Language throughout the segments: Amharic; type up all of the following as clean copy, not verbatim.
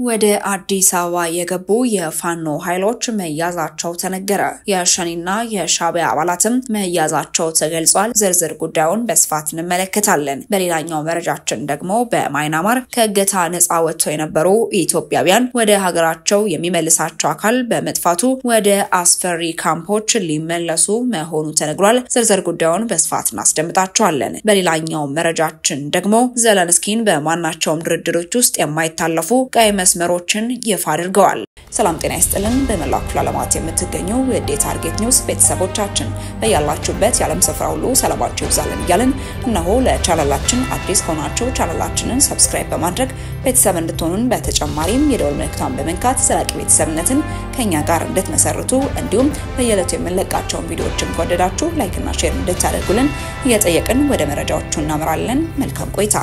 ወደ አዲስ አበባ የገቡ የፋኖ ኃይሎች መያዛቸው ተነገረ። የሸኒና የሻዕቢያ አባላትም መያዛቸው ተገልጿል። ዝርዝር ጉዳዩን በስፋት እንመለከታለን። በሌላኛው መረጃችን ደግሞ በማይናማር ከእገታ ነፃ ወጥተው የነበሩ ኢትዮጵያውያን ወደ ሀገራቸው የሚመልሳቸው አካል በመጥፋቱ ወደ አስፈሪ ካምፖች ሊመለሱ መሆኑ ተነግሯል። ዝርዝር ጉዳዩን በስፋት እናስደምጣቸዋለን። በሌላኛው መረጃችን ደግሞ ዘለንስኪን በማናቸውም ድርድሮች ውስጥ የማይታለፉ ቀይ መስመሮችን ይፋ አድርገዋል። ሰላም ጤና ይስጥልን። በመላው ክፍለ ዓለማት የምትገኙ የዴ ታርጌት ኒውስ ቤተሰቦቻችን በያላችሁበት የዓለም ስፍራ ሁሉ ሰላማችሁ ይብዛልን እያልን እነሆ ለቻናላችን አዲስ ሆናችሁ ቻናላችንን ሰብስክራይብ በማድረግ ቤተሰብ እንድትሆኑን በተጨማሪም የደወል ምልክቱን በመንካት ዘላቂ ቤተሰብነትን ከኛ ጋር እንድትመሰርቱ እንዲሁም በየዕለቱ የምንለቃቸውን ቪዲዮዎችን ከወደዳችሁ ላይክ እና ሼር እንድታደርጉልን እየጠየቅን ወደ መረጃዎቹ እናመራለን። መልካም ቆይታ።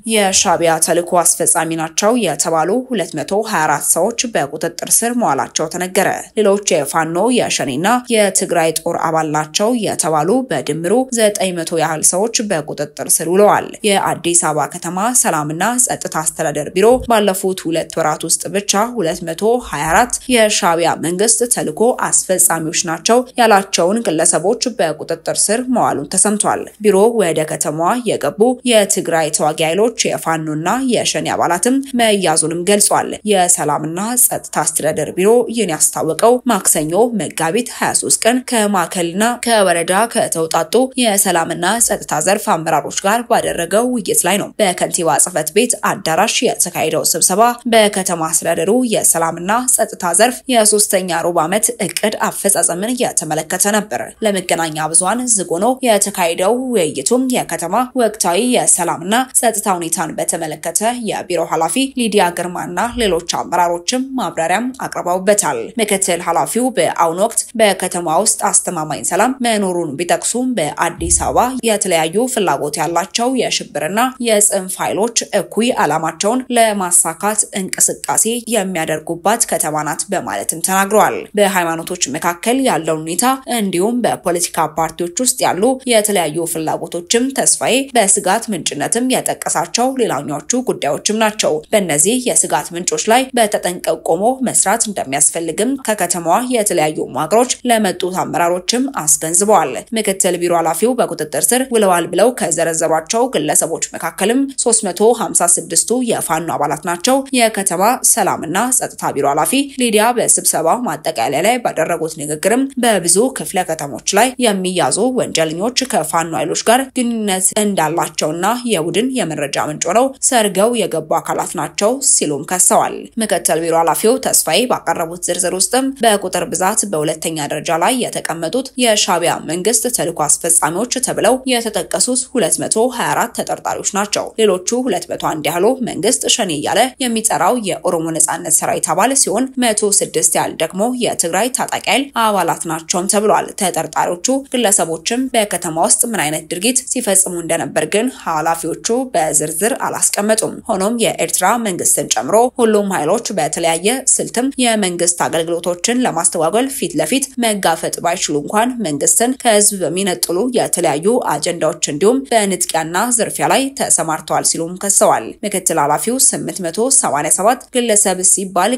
የሻዕቢያ ተልዕኮ አስፈጻሚ ናቸው የተባሉ 224 ሰዎች በቁጥጥር ስር መዋላቸው ተነገረ። ሌሎች የፋኖ የሸኒና የትግራይ ጦር አባል ናቸው የተባሉ በድምሩ 900 ያህል ሰዎች በቁጥጥር ስር ውለዋል። የአዲስ አበባ ከተማ ሰላምና ጸጥታ አስተዳደር ቢሮ ባለፉት 2 ወራት ውስጥ ብቻ 224 የሻዕቢያ መንግስት ተልዕኮ አስፈጻሚዎች ናቸው ያላቸውን ግለሰቦች በቁጥጥር ስር መዋሉን ተሰምቷል። ቢሮ ወደ ከተማዋ የገቡ የትግራይ ተዋጊ ኃይሎች የፋኖና የሸኒ አባላትም መያዙንም ገልጿል። የሰላምና ጸጥታ አስተዳደር ቢሮ ይህን ያስታወቀው ማክሰኞ መጋቢት 23 ቀን ከማዕከልና ከወረዳ ከተውጣጡ የሰላምና ጸጥታ ዘርፍ አመራሮች ጋር ባደረገው ውይይት ላይ ነው። በከንቲባ ጽሕፈት ቤት አዳራሽ የተካሄደው ስብሰባ በከተማ አስተዳደሩ የሰላምና ጸጥታ ዘርፍ የሶስተኛ ሩብ ዓመት እቅድ አፈጻጸምን የተመለከተ ነበር። ለመገናኛ ብዙሃን ዝግ ሆኖ የተካሄደው ውይይቱም የከተማ ወቅታዊ የሰላምና ጸጥታ ሁኔታን በተመለከተ የቢሮ ኃላፊ ሊዲያ ግርማና ሌሎች አመራሮችም ማብራሪያም አቅርበውበታል። ምክትል ኃላፊው በአሁኑ ወቅት በከተማ ውስጥ አስተማማኝ ሰላም መኖሩን ቢጠቅሱም በአዲስ አበባ የተለያዩ ፍላጎት ያላቸው የሽብርና የጽንፍ ኃይሎች እኩይ ዓላማቸውን ለማሳካት እንቅስቃሴ የሚያደርጉባት ከተማ ናት በማለትም ተናግረዋል። በሃይማኖቶች መካከል ያለው ሁኔታ እንዲሁም በፖለቲካ ፓርቲዎች ውስጥ ያሉ የተለያዩ ፍላጎቶችም ተስፋዬ በስጋት ምንጭነትም የጠቀሳቸው ሌላኞቹ ጉዳዮችም ናቸው። በእነዚህ የስጋት ምንጮች ላይ በተጠንቀቅ ቆሞ መስራት እንደሚያስፈልግም ከከተማዋ የተለያዩ መዋቅሮች ለመጡት አመራሮችም አስገንዝበዋል። ምክትል ቢሮ ኃላፊው በቁጥጥር ስር ውለዋል ብለው ከዘረዘሯቸው ግለሰቦች መካከልም 356ቱ የፋኖ አባላት ናቸው። የከተማ ሰላምና ጸጥታ ቢሮ ኃላፊ ሊዲያ በስብሰባው ማጠቃለያ ላይ ባደረጉት ንግግርም በብዙ ክፍለ ከተሞች ላይ የሚያዙ ወንጀለኞች ከፋኖ ኃይሎች ጋር ግንኙነት እንዳላቸውና የቡድን የመረጃ ምንጭ ሆነው ሰርገው የገቡ አካላት ናቸው ሲሉም ከሰዋል። ምክትል ቢሮ ኃላፊው ተስፋዬ ባቀረቡት ዝርዝር ውስጥም በቁጥር ብዛት በሁለተኛ ደረጃ ላይ የተቀመጡት የሻዕቢያ መንግስት ተልዕኮ አስፈጻሚዎች ተብለው የተጠቀሱት 224 ተጠርጣሪዎች ናቸው። ሌሎቹ 201 ያህሉ መንግስት ሸኔ እያለ የሚጠራው የኦሮሞ ነጻነት ሰራዊት አባል ሲሆን 106 ያህል ደግሞ የትግራይ ታጣቂ ኃይል አባላት ናቸውም ተብሏል። ተጠርጣሪዎቹ ግለሰቦችም በከተማ ውስጥ ምን አይነት ድርጊት ሲፈጽሙ እንደነበር ግን ኃላፊዎቹ በዝርዝር አላስቀመጡም። ሆኖም የኤርትራ መንግስትን ጨምሮ ሁሉም ኃይሎች በተለያየ ስልትም የመንግስት አገልግሎቶችን ለማስተጓጎል ፊት ለፊት መጋፈጥ ባይችሉ እንኳን መንግስትን ከህዝብ በሚነጥሉ የተለያዩ አጀንዳዎች እንዲሁም በንጥቂያና ዝርፊያ ላይ ተሰማርተዋል ሲሉም ከሰዋል። ምክትል ኃላፊው 887 ግለሰብ ሲባል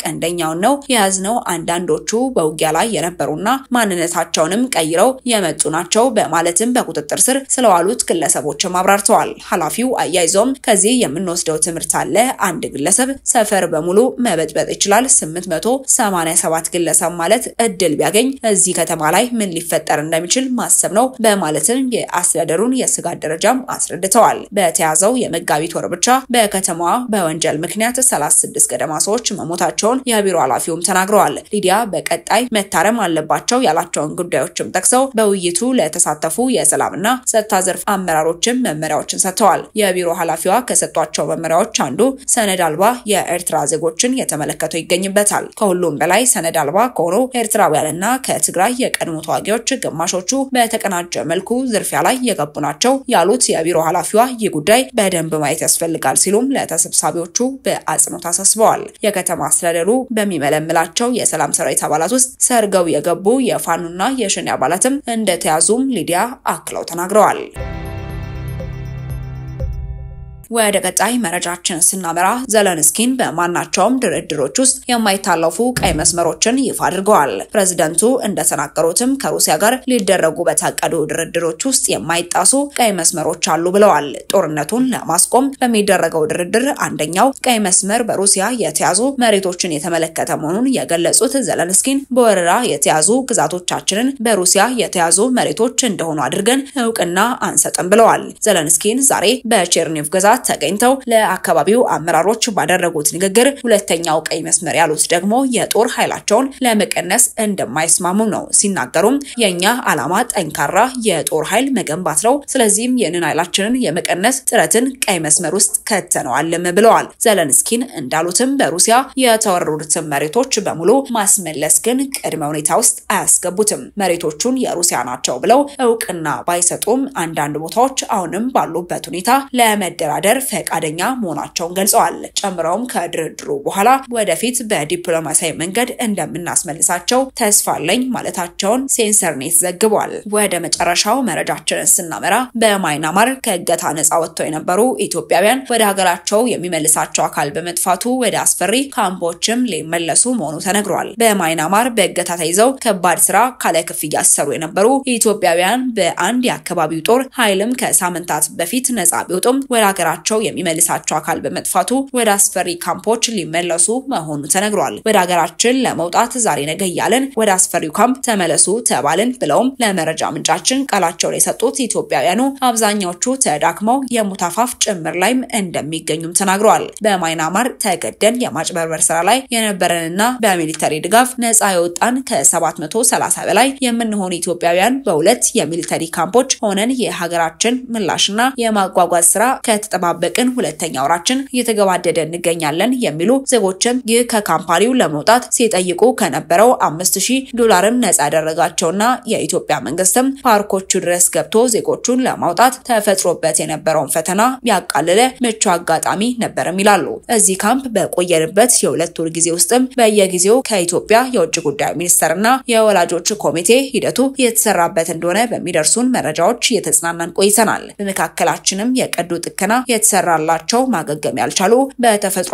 ቀንደኛው ነው የያዝነው አንዳንዶቹ በውጊያ ላይ የነበሩና ማንነታቸውንም ቀይረው የመጡ ናቸው በማለትም በቁጥጥር ስር ስለዋሉት ግለሰቦች አብራርተዋል። ኃላፊው አያይዞም ከዚህ የምንወስደው ትምህርት አለ። አንድ ግለሰብ ሰፈር በሙሉ መበጥበጥ ይችላል። 887 ግለሰብ ማለት እድል ቢያገኝ እዚህ ከተማ ላይ ምን ሊፈጠር እንደሚችል ማሰብ ነው በማለትም የአስተዳደሩን የስጋት ደረጃም አስረድተዋል። በተያዘው የመጋቢት ወር ብቻ በከተማዋ በወንጀል ምክንያት 36 ገደማ ሰዎች መሞታቸውን የቢሮ ኃላፊውም ተናግረዋል። ሊዲያ በቀጣይ መታረም አለባቸው ያላቸውን ጉዳዮችም ጠቅሰው በውይይቱ ለተሳተፉ የሰላምና ጸጥታ ዘርፍ አመራሮችም መመሪያዎችን ሰጥተዋል። የቢሮ ኃላፊዋ ከሰጧቸው መመሪያዎች አንዱ ሰነድ አልባ የኤርትራ ዜጎችን የተመለከተው ይገኝበታል። ከሁሉም በላይ ሰነድ አልባ ከሆኑ ኤርትራውያንና ከትግራይ የቀድሞ ተዋጊዎች ግማሾቹ በተቀናጀ መልኩ ዝርፊያ ላይ የገቡ ናቸው ያሉት የቢሮ ኃላፊዋ ይህ ጉዳይ በደንብ ማየት ያስፈልጋል ሲሉም ለተሰብሳቢዎቹ በአጽንኦት አሳስበዋል። የከተማ አስተዳደሩ በሚመለምላቸው የሰላም ሰራዊት አባላት ውስጥ ሰርገው የገቡ የፋኖና የሸኔ አባላትም እንደተያዙም ሊዲያ አክለው ተናግረዋል። ወደ ቀጣይ መረጃችን ስናመራ ዘለንስኪን በማናቸውም ድርድሮች ውስጥ የማይታለፉ ቀይ መስመሮችን ይፋ አድርገዋል። ፕሬዝዳንቱ እንደተናገሩትም ከሩሲያ ጋር ሊደረጉ በታቀዱ ድርድሮች ውስጥ የማይጣሱ ቀይ መስመሮች አሉ ብለዋል። ጦርነቱን ለማስቆም በሚደረገው ድርድር አንደኛው ቀይ መስመር በሩሲያ የተያዙ መሬቶችን የተመለከተ መሆኑን የገለጹት ዘለንስኪን በወረራ የተያዙ ግዛቶቻችንን በሩሲያ የተያዙ መሬቶች እንደሆኑ አድርገን እውቅና አንሰጥም ብለዋል። ዘለንስኪን ዛሬ በቼርኒቭ ግዛት ተገኝተው ለአካባቢው አመራሮች ባደረጉት ንግግር ሁለተኛው ቀይ መስመር ያሉት ደግሞ የጦር ኃይላቸውን ለመቀነስ እንደማይስማሙ ነው። ሲናገሩም የኛ ዓላማ ጠንካራ የጦር ኃይል መገንባት ነው። ስለዚህም ይህንን ኃይላችንን የመቀነስ ጥረትን ቀይ መስመር ውስጥ ከተነዋልም ብለዋል። ዘለንስኪን እንዳሉትም በሩሲያ የተወረሩትን መሬቶች በሙሉ ማስመለስ ግን ቅድመ ሁኔታ ውስጥ አያስገቡትም። መሬቶቹን የሩሲያ ናቸው ብለው እውቅና ባይሰጡም አንዳንድ ቦታዎች አሁንም ባሉበት ሁኔታ ለመደራደር ፈቃደኛ መሆናቸውን ገልጸዋል። ጨምረውም ከድርድሩ በኋላ ወደፊት በዲፕሎማሲያዊ መንገድ እንደምናስመልሳቸው ተስፋ አለኝ ማለታቸውን ሴንሰርኔት ዘግቧል። ወደ መጨረሻው መረጃችን ስናመራ በማይናማር ከእገታ ነፃ ወጥተው የነበሩ ኢትዮጵያውያን ወደ ሀገራቸው የሚመልሳቸው አካል በመጥፋቱ ወደ አስፈሪ ካምፖችም ሊመለሱ መሆኑ ተነግሯል። በማይናማር በእገታ ተይዘው ከባድ ስራ ካለ ክፍያ ሲሰሩ የነበሩ ኢትዮጵያውያን በአንድ የአካባቢው ጦር ኃይልም ከሳምንታት በፊት ነፃ ቢወጡም ወደ ሀገራቸው የሚመልሳቸው አካል በመጥፋቱ ወደ አስፈሪ ካምፖች ሊመለሱ መሆኑ ተነግሯል። ወደ ሀገራችን ለመውጣት ዛሬ ነገ እያልን ወደ አስፈሪው ካምፕ ተመለሱ ተባልን ብለውም ለመረጃ ምንጫችን ቃላቸውን የሰጡት ኢትዮጵያውያኑ አብዛኛዎቹ ተዳክመው የሙታፋፍ ጭምር ላይም እንደሚገኙም ተናግረዋል። በማይናማር ተገደን የማጭበርበር ስራ ላይ የነበረንና በሚሊተሪ ድጋፍ ነፃ የወጣን ከ730 በላይ የምንሆን ኢትዮጵያውያን በሁለት የሚሊተሪ ካምፖች ሆነን የሀገራችን ምላሽና የማጓጓዝ ስራ ከተጠባበቅን ሁለተኛ ወራችን እየተገባደደ እንገኛለን የሚሉ ዜጎችም ይህ ከካምፓኒው ለመውጣት ሲጠይቁ ከነበረው $5000 ነፃ ያደረጋቸውና የኢትዮጵያ መንግስትም ፓርኮቹ ድረስ ገብቶ ዜጎቹን ለማውጣት ተፈጥሮበት የነበረውን ፈተና ያቃለለ ምቹ አጋጣሚ ነበርም ይላሉ። እዚህ ካምፕ በቆየንበት የሁለት ወር ጊዜ ውስጥም በየጊዜው ከኢትዮጵያ የውጭ ጉዳይ ሚኒስቴርና የወላጆች ኮሚቴ ሂደቱ የተሰራበት እንደሆነ በሚደርሱን መረጃዎች የተጽናናን ቆይተናል። በመካከላችንም የቀዶ ጥገና የተሰራላቸው ማገገም ያልቻሉ በተፈጥሮ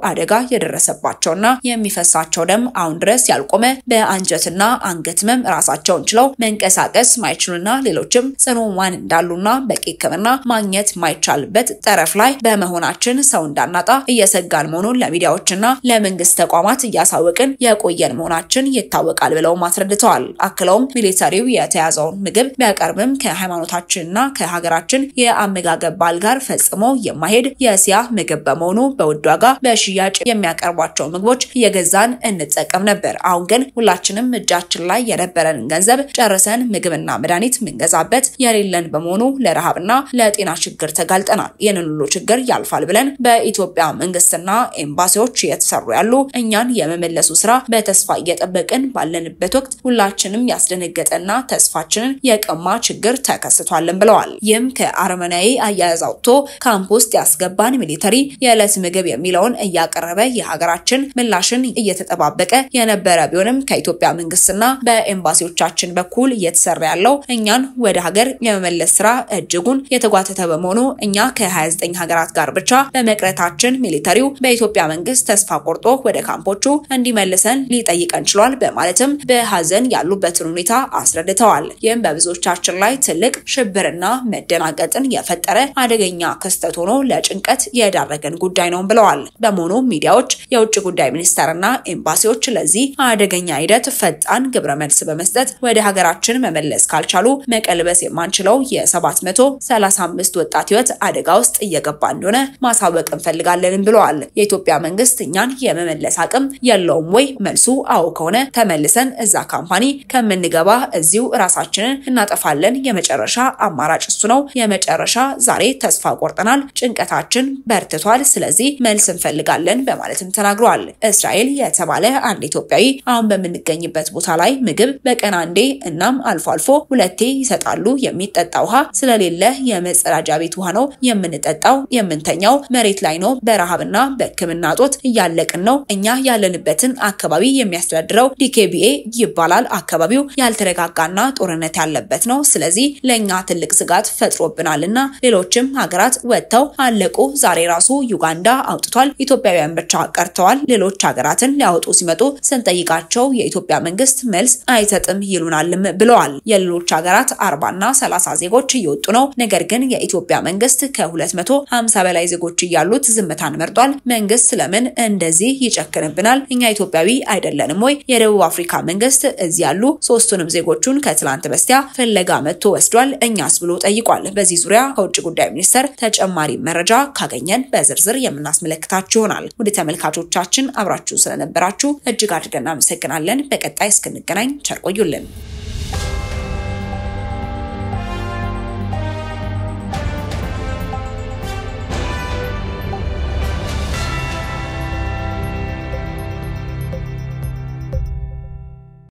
አደጋ የደረሰባቸውና የሚፈሳቸው ደም አሁን ድረስ ያልቆመ በአንጀትና አንገት ህመም ራሳቸውን ችለው መንቀሳቀስ ማይችሉና ሌሎችም ጽኑ ህሙማን እንዳሉና በቂ ሕክምና ማግኘት ማይቻልበት ጠረፍ ላይ በመሆናችን ሰው እንዳናጣ እየሰጋን መሆኑን ለሚዲያዎችና ለመንግስት ተቋማት እያሳወቅን የቆየን መሆናችን ይታወቃል ብለው ማስረድተዋል። አክለውም ሚሊተሪው የተያዘውን ምግብ ቢያቀርብም ከሃይማኖታችንና ከሀገራችን የአመጋገብ ባህል ጋር ፈጽሞ የማይሄድ የእስያ ምግብ በመሆኑ በውድ ዋጋ በሽያጭ የሚያቀርቧቸው ምግቦች እየገዛን እንጠቀም ነበር። አሁን ግን ሁላችንም እጃችን ላይ የነበረን ገንዘብ ጨርሰን ምግብና መድኃኒት ምንገዛበት የሌለን በመሆኑ ለረሃብና ለጤና ችግር ተጋልጠናል። ይህንን ሁሉ ችግር ያልፋል ብለን በኢትዮጵያ መንግስትና ኤምባሲዎች የተሰሩ ያሉ እኛን የመመለሱ ስራ በተስፋ እየጠበቅን ባለንበት ወቅት ሁላችንም ያስደነገጠና ተስፋችንን የቀማ ችግር ተከስቷልን ብለዋል። ይህም ከአርመናዊ አያያዝ አውጥቶ ካምፕ ውስጥ ያስገባን ሚሊተሪ የዕለት ምግብ የሚለውን እያቀረበ የሀገራችን ምላሽን እየተጠባበቀ የነበረ ቢሆንም ከኢትዮጵያ መንግስትና በኤምባሲዎቻችን በኩል እየተሰራ ያለው እኛን ወደ ሀገር የመመለስ ስራ እጅጉን የተጓተተ በመሆኑ እኛ ከ29 ሀገራት ጋር ብቻ በመቅረታችን ሚሊተሪው በኢትዮጵያ መንግስት ተስፋ ቆርጦ ወደ ካምፖቹ እንዲመልሰን ሊጠይቀን ችሏል በማለትም በሐዘን ያሉበትን ሁኔታ አስረድተዋል። ይህም በብዙዎቻችን ላይ ትልቅ ሽብርና መደናገጥን የፈጠረ አደገኛ ክስተት ሆኖ ለጭንቀት የዳረገን ጉዳይ ነው ብለዋል። በመሆኑ ሚዲያዎች፣ የውጭ ጉዳይ ሚኒስቴርና ኤምባሲዎች ለዚህ አደገኛ ሂደት ፈጣን ግብረ መልስ በመስጠት ወደ ሀገራችን መመለስ ካልቻሉ መቀልበስ የማንችለው የ735 ወጣት ህይወት አደጋ ውስጥ እየገባ እንደሆነ ማሳወቅ እንፈልጋለን ብለዋል። የኢትዮጵያ መንግስት እኛን የመመለስ አቅም የለውም ወይ? መልሱ አዎ ከሆነ ተመልሰን እዛ ካምፓኒ ከምንገባ እዚሁ ራሳችንን እናጠፋለን። የመጨረሻ አማራጭ እሱ ነው። የመጨረሻ ዛሬ ተስፋ ቆርጠናል። ጭንቀታችን በርትቷል። ስለዚህ መልስ እንፈልጋለን በማለትም ተናግረዋል። እስራኤል የተባለ አንድ ኢትዮጵያዊ አሁን በምንገኝበት ቦታ ላይ ምግብ በቀን አንዴ እናም አልፎ አልፎ ሁለቴ ይሰጣሉ። የሚጠጣ ውሃ ስለሌለ የመጸዳጃ ቤት ውሃ ነው የምንጠጣው። የምንተኛው መሬት ላይ ነው። በረሃብና በሕክምና ጦት እያለቅን ነው። እኛ ያለንበትን አካባቢ የሚያስተዳድረው ዲኬቢኤ ይባላል። አካባቢው ያልተረጋጋና ጦርነት ያለበት ነው። ስለዚህ ለኛ ትልቅ ስጋት ፈጥሮብናልና ሌሎችም ሀገራት ወጥተው አለቁ። ዛሬ ራሱ ዩጋንዳ አውጥቷል። ኢትዮጵያውያን ብቻ ቀርተዋል። ሌሎች ሀገራትን ሊያወጡ ሲመጡ ስንጠይቃቸው የኢትዮጵያ መንግስት መልስ አይሰጥም ይሉናልም ብለዋል። የሌሎች ሀገራት 40 እና 30 ዜጎች እየወጡ ነው። ነገር ግን የኢትዮጵያ መንግስት ከ250 በላይ ዜጎች እያሉት ዝምታን መርጧል። መንግስት ስለምን እንደዚህ ይጨክንብናል? እኛ ኢትዮጵያዊ አይደለንም ወይ? የደቡብ አፍሪካ መንግስት እዚህ ያሉ ሶስቱንም ዜጎቹን ከትላንት በስቲያ ፍለጋ መጥቶ ወስዷል። እኛስ ብሎ ጠይቋል። በዚህ ዙሪያ ከውጭ ጉዳይ ሚኒስቴር ተጨማሪ መረጃ ካገኘን በዝርዝር የምናስመለክታችሁ ይሆናል። ወደ ተመልካቾቻችን አብራችሁ ስለነበራችሁ እጅግ አድርገን እናመሰግናለን። በቀጣይ እስክንገናኝ ቸር ቆዩልን።